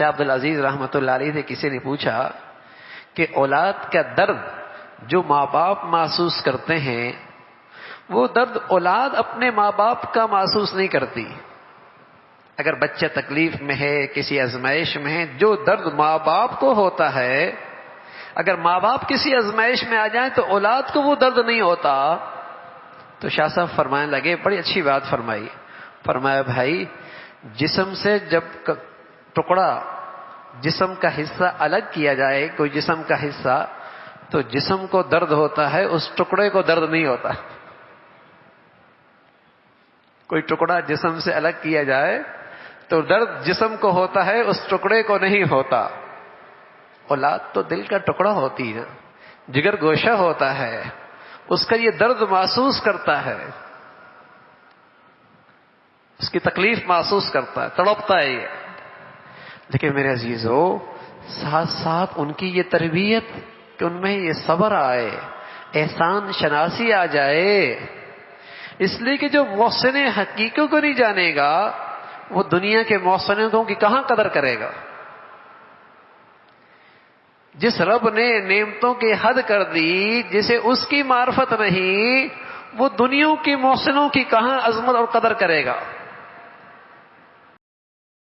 شاہ عبد العزیز رحمۃ اللہ علیہ سے کسی نے پوچھا کہ اولاد کا درد جو ماں باپ محسوس کرتے ہیں وہ درد اولاد اپنے ماں باپ کا محسوس نہیں کرتی. اگر بچہ تکلیف میں ہے، کسی آزمائش میں ہے، جو درد ماں باپ کو ہوتا ہے، اگر ماں باپ کسی آزمائش میں آ جائیں تو اولاد کو وہ درد نہیں ہوتا. تو شاہ صاحب فرمانے لگے، بڑی اچھی بات فرمائی. فرمایا بھائی، جسم سے جب ٹکڑا، جسم کا حصہ الگ کیا جائے، کوئی جسم کا حصہ، تو جسم کو درد ہوتا ہے، اس ٹکڑے کو درد نہیں ہوتا. کوئی ٹکڑا جسم سے الگ کیا جائے تو درد جسم کو ہوتا ہے، اس ٹکڑے کو نہیں ہوتا. اولاد تو دل کا ٹکڑا ہوتی ہے، جگر گوشہ ہوتا ہے، اس کا یہ درد محسوس کرتا ہے، اس کی تکلیف محسوس کرتا ہے، تڑپتا ہے یہ. لیکن میرے عزیزو، ساتھ ساتھ ان کی یہ تربیت کہ ان میں یہ صبر آئے، احسان شناسی آ جائے. اس لیے کہ جو محسن حقیقی کو نہیں جانے گا وہ دنیا کے محسنوں کی کہاں قدر کرے گا. جس رب نے نعمتوں کی حد کر دی، جسے اس کی معرفت نہیں، وہ دنیا کی محسنوں کی کہاں عظمت اور قدر کرے گا.